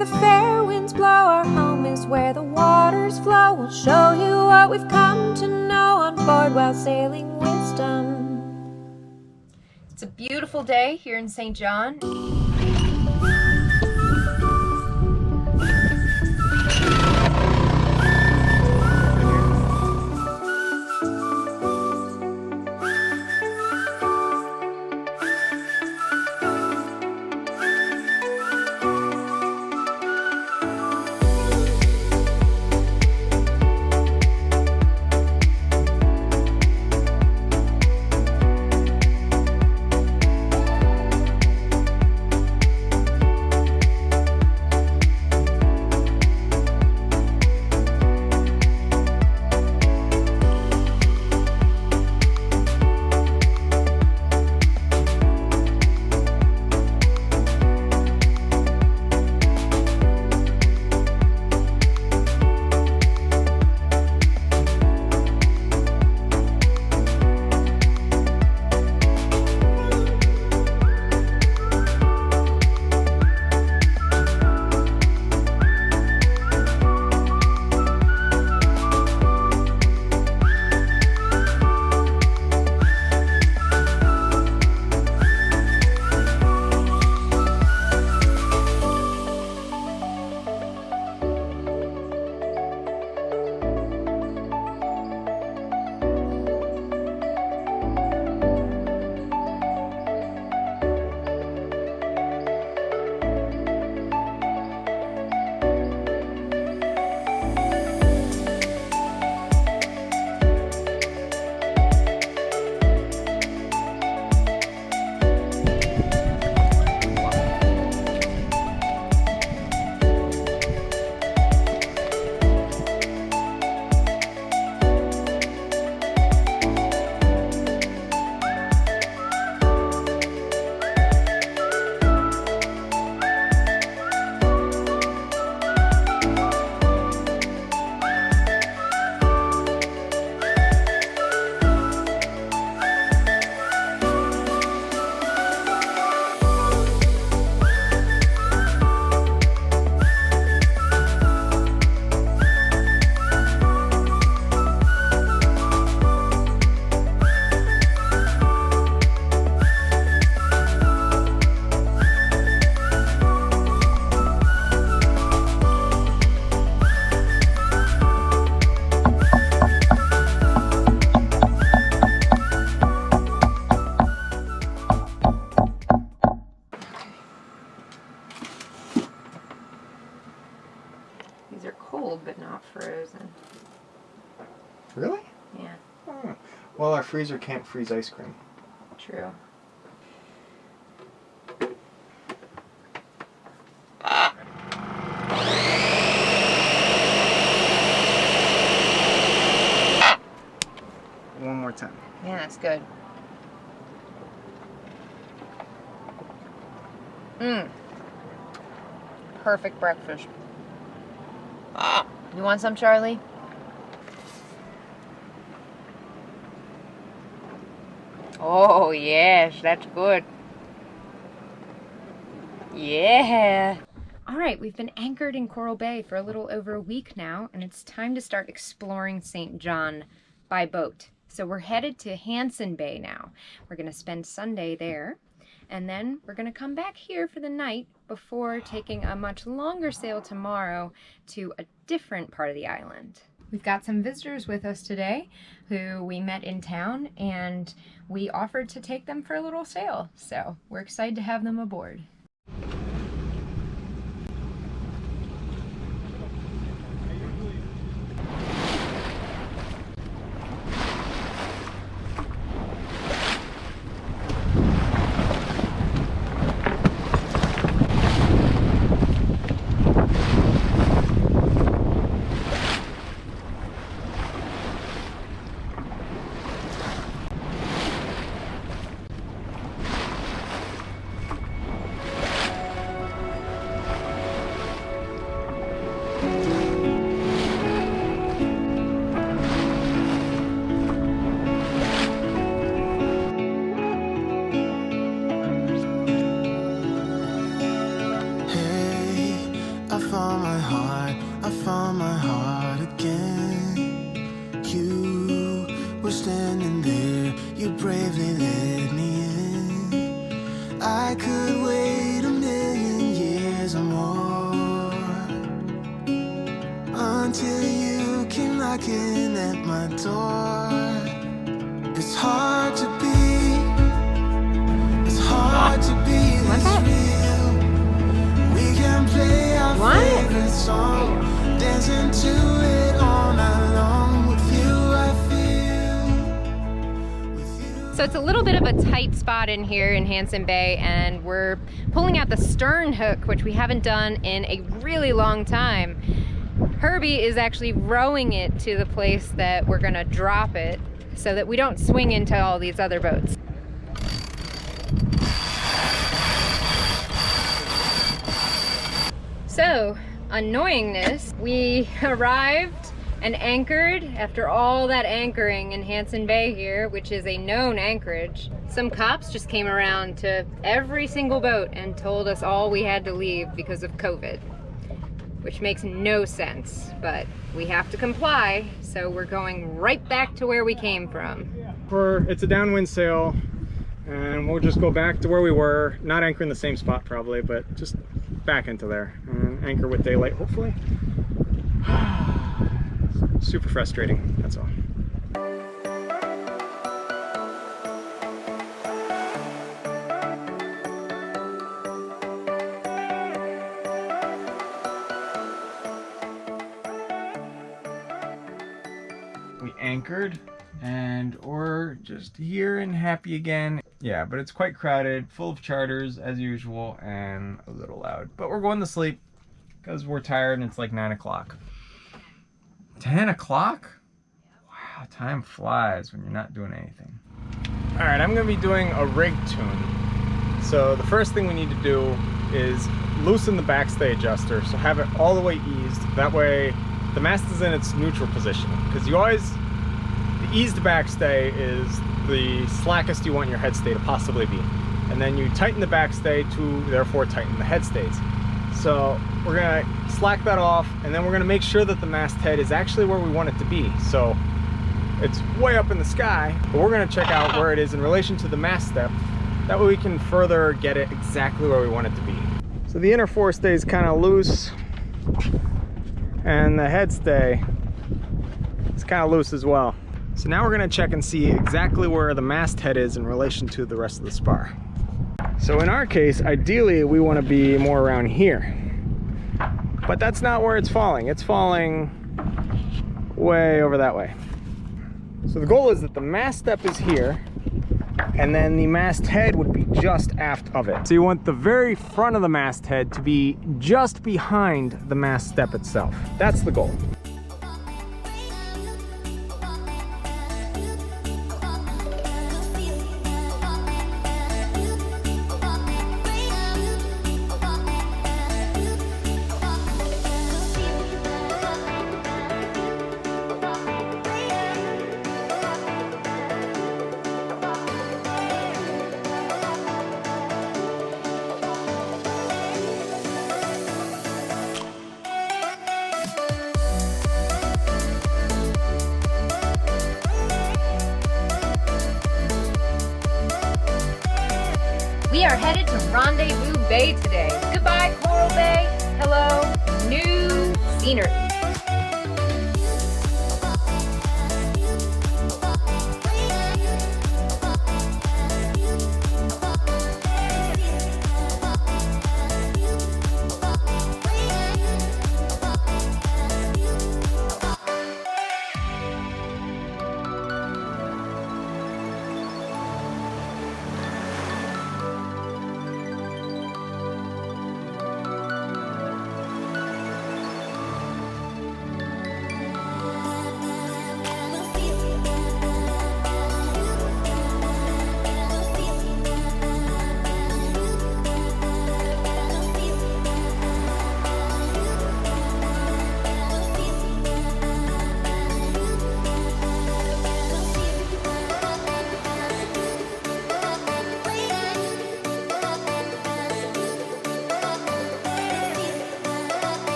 the fair winds blow. Our home is where the waters flow. We'll show you what we've come to know on board while sailing wisdom. It's a beautiful day here in St. John. These are cold, but not frozen. Really? Yeah. Oh. Well, our freezer can't freeze ice cream. True. One more time. Yeah, that's good. Perfect breakfast. You want some, Charlie? Oh, yes, that's good. Yeah. All right, we've been anchored in Coral Bay for a little over a week now, and it's time to start exploring St. John by boat. So we're headed to Hanson Bay now. We're going to spend Sunday there, and then we're going to come back here for the night before taking a much longer sail tomorrow to a different part of the island. We've got some visitors with us today who we met in town, and we offered to take them for a little sail. So we're excited to have them aboard. you bravely let me in. I could wait 1,000,000 years or more until you came knocking at my door. It's hard to be, it's hard to be this real. We can play our favorite song, dancing to it all night long. With you I feel, with you. So it's a little bit of a tight spot in here in Hanson Bay, and we're pulling out the stern hook, which we haven't done in a really long time. Herbie is actually rowing it to the place that we're gonna drop it so that we don't swing into all these other boats. So, annoyingness, we arrived and anchored after all that anchoring in Hanson Bay here, which is a known anchorage. Some cops just came around to every single boat and told us all we had to leave because of COVID, which makes no sense, but we have to comply, so we're going right back to where we came from. It's a downwind sail, and we'll just go back to where we were, not anchor in the same spot probably, but just back into there and anchor with daylight, hopefully. Super frustrating, that's all. We anchored and we're just here and happy again. Yeah, but it's quite crowded, full of charters as usual, and a little loud. But we're going to sleep because we're tired and it's like 9 o'clock. 10 o'clock? Wow, time flies when you're not doing anything. All right, I'm gonna be doing a rig tune. So the first thing we need to do is loosen the backstay adjuster, so have it all the way eased. That way the mast is in its neutral position, because the eased backstay is the slackest you want your headstay to possibly be. And then you tighten the backstay to therefore tighten the headstays. So we're gonna slack that off, and then we're gonna make sure that the masthead is actually where we want it to be. So it's way up in the sky, but we're gonna check out where it is in relation to the mast step. That way we can further get it exactly where we want it to be. So the inner forestay is kind of loose, and the headstay is kind of loose as well. So now we're gonna check and see exactly where the masthead is in relation to the rest of the spar. So in our case, ideally we want to be more around here, but that's not where it's falling. It's falling way over that way. So the goal is that the mast step is here, and then the masthead would be just aft of it. So you want the very front of the masthead to be just behind the mast step itself. That's the goal. We are headed to Rendezvous Bay today. Goodbye, Coral Bay. Hello, new scenery.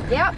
Yep.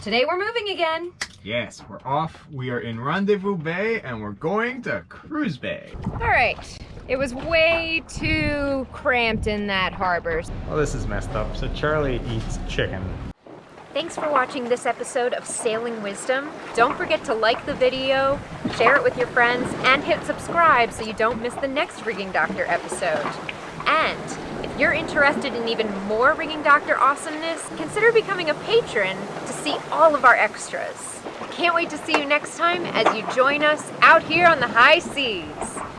Today we're moving again. Yes, we're off. We are in Rendezvous Bay and we're going to Cruise Bay. All right. It was way too cramped in that harbor. Well, this is messed up. So Charlie eats chicken. Thanks for watching this episode of Sailing Wisdom. Don't forget to like the video, share it with your friends, and hit subscribe so you don't miss the next Rigging Doctor episode. And if you're interested in even more Rigging Doctor awesomeness, consider becoming a patron to see all of our extras. I can't wait to see you next time as you join us out here on the high seas.